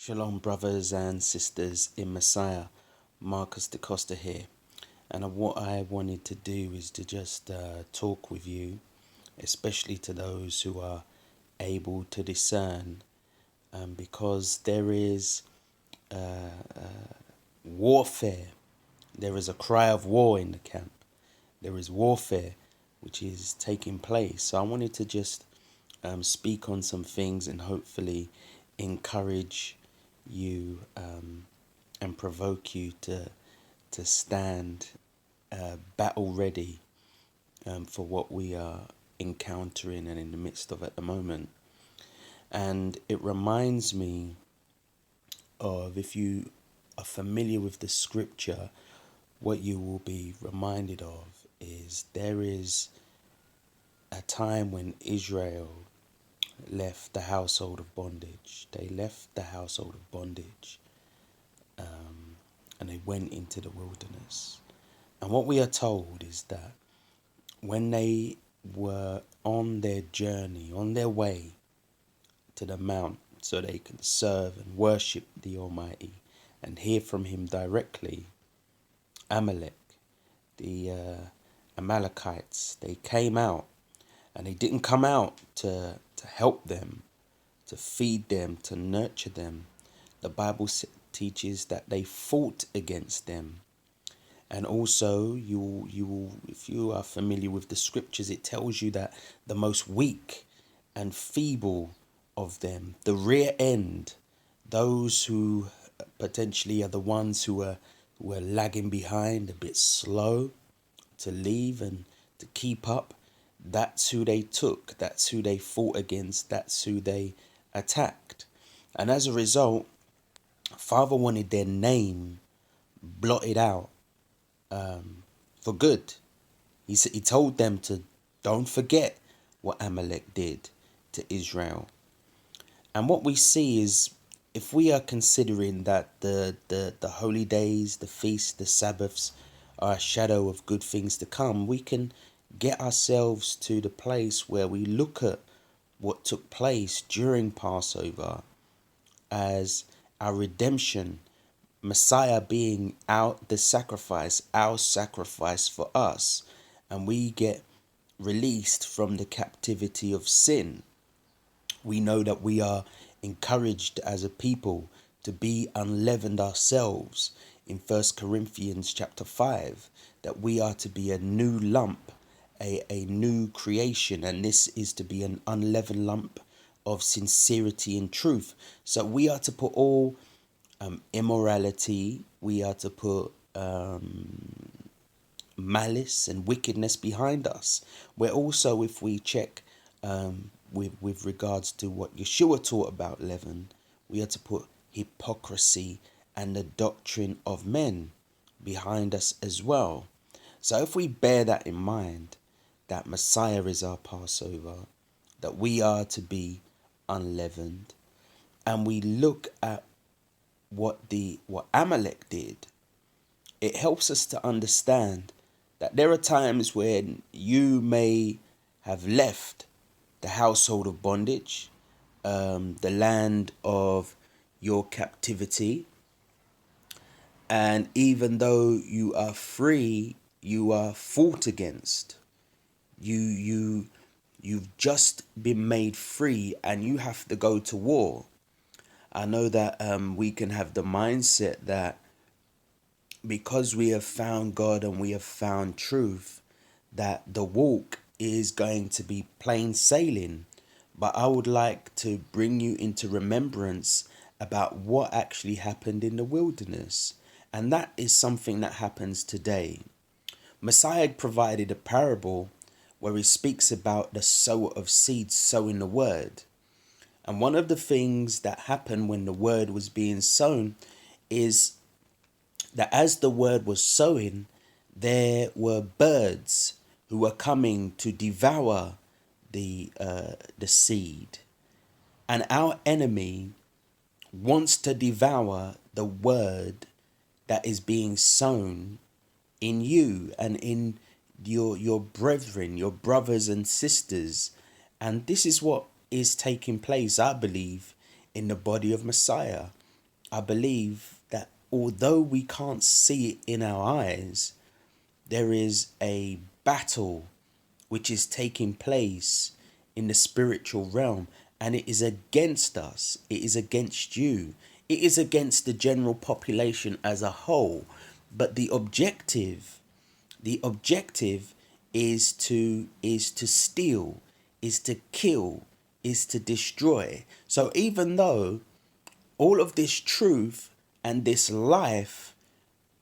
Shalom, brothers and sisters in Messiah. Marcus da Costa here. And what I wanted to do is to just talk with you, especially to those who are able to discern, because there is warfare. There is a cry of war in the camp. There is warfare which is taking place. So I wanted to just speak on some things and hopefully encourage you and provoke you to stand battle ready for what we are encountering and in the midst of at the moment. And it reminds me of, if you are familiar with the scripture, what you will be reminded of is there is a time when Israel left the household of bondage. They left the household of bondage and they went into the wilderness. And what we are told is that when they were on their journey, on their way to the mount so they can serve and worship the Almighty and hear from Him directly, Amalek, the Amalekites, they came out, and they didn't come out to help them, to feed them, to nurture them. The Bible teaches that they fought against them. And also, you will, if you are familiar with the scriptures, it tells you that the most weak and feeble of them, the rear end, those who potentially are the ones who are lagging behind, a bit slow to leave and to keep up, that's who they took, that's who they fought against, that's who they attacked. And as a result, Father wanted their name blotted out for good. He told them to don't forget what Amalek did to Israel. And what we see is, if we are considering that the holy days, the feasts, the Sabbaths are a shadow of good things to come, we can get ourselves to the place where we look at what took place during Passover as our redemption, Messiah being the sacrifice, our sacrifice for us, and we get released from the captivity of sin. We know that we are encouraged as a people to be unleavened ourselves in 1 Corinthians chapter 5, that we are to be a new lump, a new creation, and this is to be an unleavened lump of sincerity and truth. So we are to put all immorality, we are to put malice and wickedness behind us. We're also, if we check with regards to what Yeshua taught about leaven, we are to put hypocrisy and the doctrine of men behind us as well. So if we bear that in mind, that Messiah is our Passover, that we are to be unleavened, and we look at what Amalek did, it helps us to understand that there are times when you may have left the household of bondage, the land of your captivity, and even though you are free, you are fought against. You've just been made free and you have to go to war. I know that we can have the mindset that because we have found God and we have found truth, that the walk is going to be plain sailing. But I would like to bring you into remembrance about what actually happened in the wilderness. And that is something that happens today. Messiah provided a parable where he speaks about the sower of seeds sowing the word. And one of the things that happened when the word was being sown is that as the word was sowing, there were birds who were coming to devour the seed. And our enemy wants to devour the word that is being sown in you and in your brethren, your brothers and sisters. And this is what is taking place, I believe, in the body of Messiah. I believe that although we can't see it in our eyes, there is a battle which is taking place in the spiritual realm, and it is against us, it is against you, it is against the general population as a whole. But the objective is to steal, is to kill, is to destroy. So even though all of this truth and this life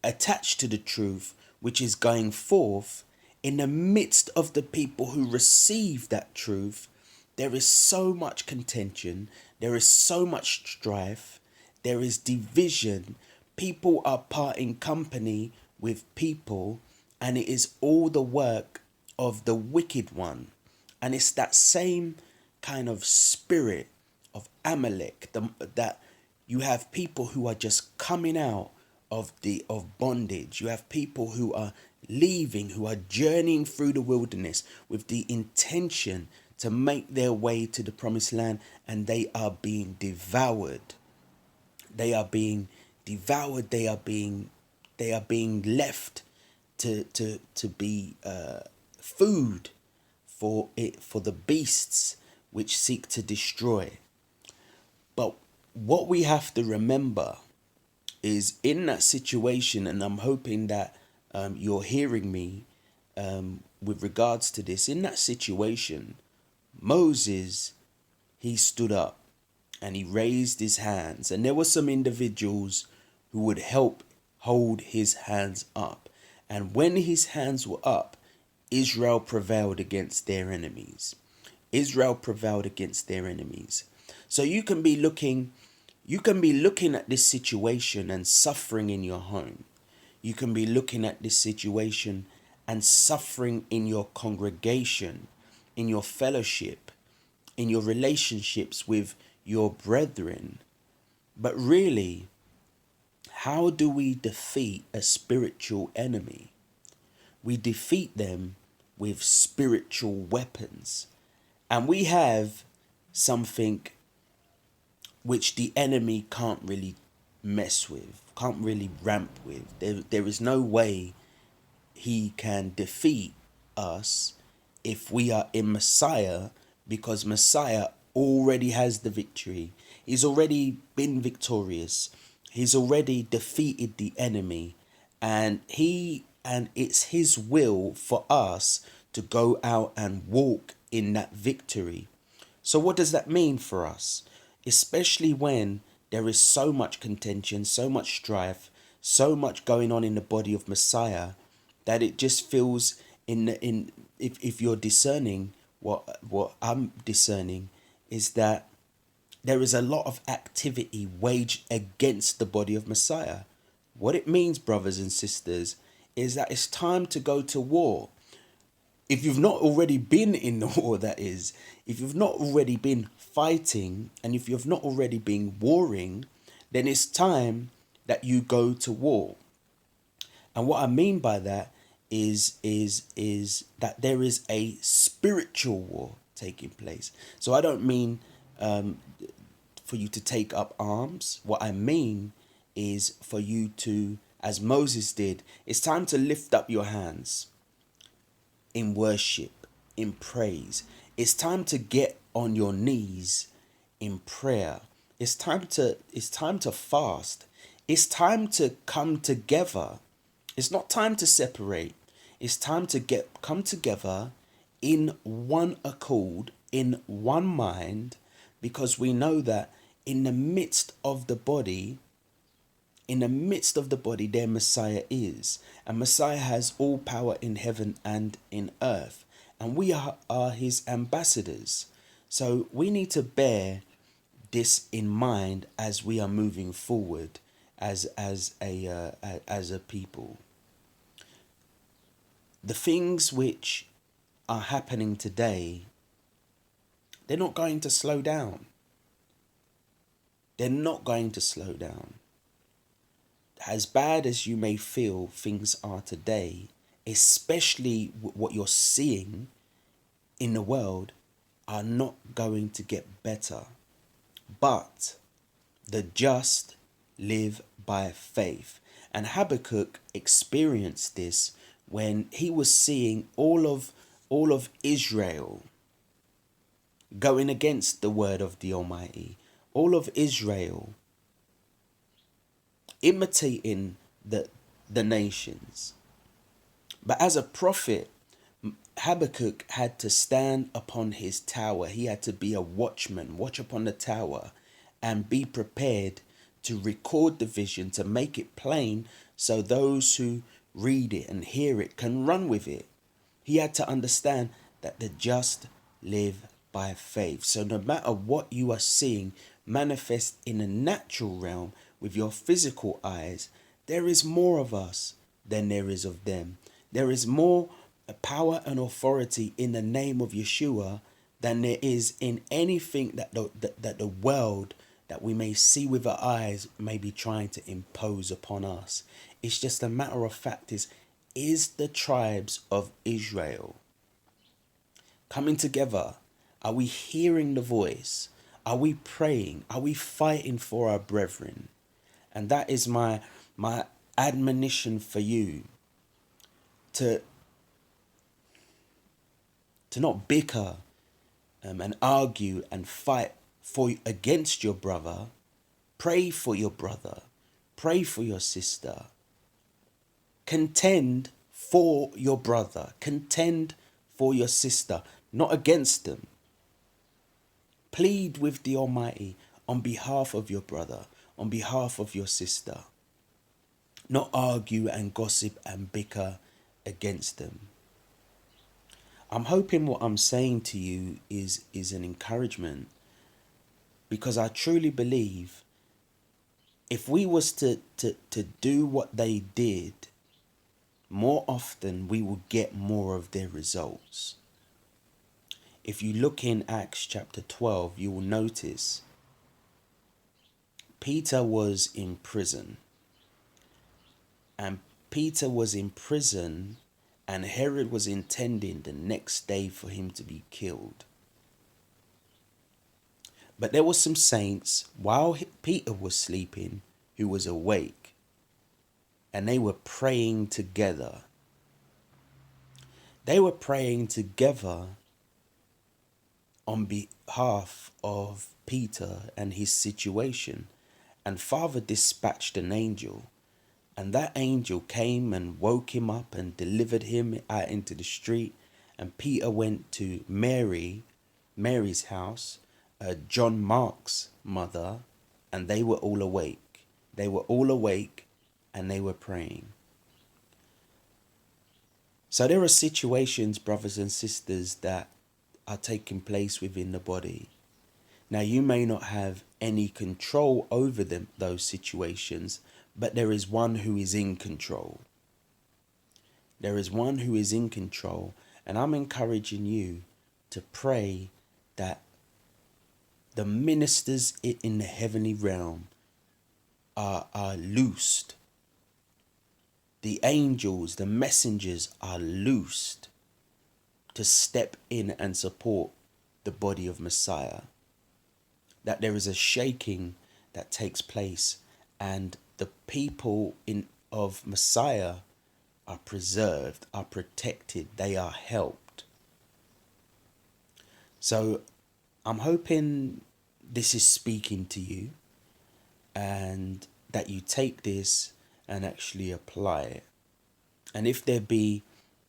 attached to the truth which is going forth, in the midst of the people who receive that truth, there is so much contention, there is so much strife, there is division. People are parting company with people, and it is all the work of the wicked one. And it's that same kind of spirit of Amalek, that you have people who are just coming out of bondage. You have people who are leaving, who are journeying through the wilderness with the intention to make their way to the promised land, and they are being devoured. They are being devoured. They are being left to be food for the beasts which seek to destroy. But what we have to remember is, in that situation, and I'm hoping that you're hearing me with regards to this, in that situation, Moses, he stood up and he raised his hands, and there were some individuals who would help hold his hands up. And when his hands were up, Israel prevailed against their enemies. Israel prevailed against their enemies. So you can be looking at this situation and suffering in your home. You can be looking at this situation and suffering in your congregation, in your fellowship, in your relationships with your brethren. But really, how do we defeat a spiritual enemy? We defeat them with spiritual weapons. And we have something which the enemy can't really mess with, can't really ramp with. There is no way he can defeat us if we are in Messiah, because Messiah already has the victory. He's already been victorious. He's already defeated the enemy, and it's his will for us to go out and walk in that victory. So what does that mean for us? Especially when there is so much contention, so much strife, so much going on in the body of Messiah, that it just feels if you're discerning what I'm discerning, is that there is a lot of activity waged against the body of Messiah. What it means, brothers and sisters, is that it's time to go to war. If you've not already been in the war, that is, if you've not already been fighting, and if you've not already been warring, then it's time that you go to war. And what I mean by that is that there is a spiritual war taking place. So I don't mean for you to take up arms. What I mean is for you to, as Moses did, it's time to lift up your hands in worship, in praise. It's time to get on your knees in prayer. It's time to fast. It's time to come together. It's not time to separate. It's time to come together in one accord, in one mind, because we know that in the midst of the body, their Messiah is. And Messiah has all power in heaven and in earth. And we are his ambassadors. So we need to bear this in mind as we are moving forward as a people. The things which are happening today, they're not going to slow down. They're not going to slow down. As bad as you may feel things are today, especially what you're seeing in the world, are not going to get better. But the just live by faith. And Habakkuk experienced this when he was seeing all of Israel going against the word of the Almighty, all of Israel imitating the nations. But as a prophet, Habakkuk had to stand upon his tower. He had to be a watchman, watch upon the tower, and be prepared to record the vision, to make it plain so those who read it and hear it can run with it. He had to understand that the just live by faith. So no matter what you are seeing manifest in a natural realm with your physical eyes, there is more of us than there is of them. There is more power and authority in the name of Yeshua than there is in anything that the world that we may see with our eyes may be trying to impose upon us. It's just a matter of fact is the tribes of Israel coming together? Are we hearing the voice? Are we praying? Are we fighting for our brethren? And that is my admonition for you, to not bicker and argue and fight against your brother. Pray for your brother. Pray for your sister. Contend for your brother. Contend for your sister, not against them. Plead with the Almighty on behalf of your brother, on behalf of your sister. Not argue and gossip and bicker against them. I'm hoping what I'm saying to you is an encouragement, because I truly believe if we was to do what they did, more often we will get more of their results. If you look in Acts chapter 12, you will notice Peter was in prison. And Peter was in prison, and Herod was intending the next day for him to be killed. But there were some saints, while Peter was sleeping, who was awake, and they were praying together. They were praying together on behalf of Peter and his situation. And Father dispatched an angel, and that angel came and woke him up and delivered him out into the street. And Peter went to Mary's house, John Mark's mother, and they were all awake. They were all awake and they were praying. So there are situations, brothers and sisters, that are taking place within the body. Now, you may not have any control over those situations, but there is one who is in control. There is one who is in control, and I'm encouraging you to pray that the ministers in the heavenly realm are loosed. The angels, the messengers are loosed to step in and support the body of Messiah. That there is a shaking that takes place, and the people of Messiah are preserved, are protected, they are helped. So I'm hoping this is speaking to you, and that you take this and actually apply it. And if there be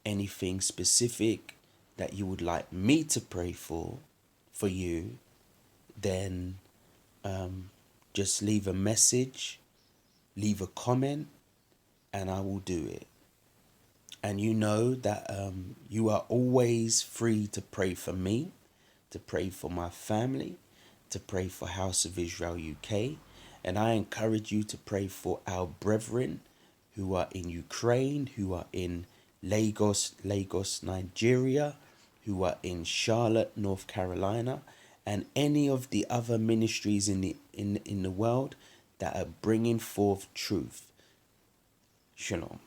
anything specific that you would like me to pray for you, then just leave a message, leave a comment, and I will do it. And you know that you are always free to pray for me, to pray for my family, to pray for House of Israel UK. And I encourage you to pray for our brethren who are in Ukraine, who are in Lagos, Nigeria, who are in Charlotte, North Carolina, and any of the other ministries in the world that are bringing forth truth. Shalom.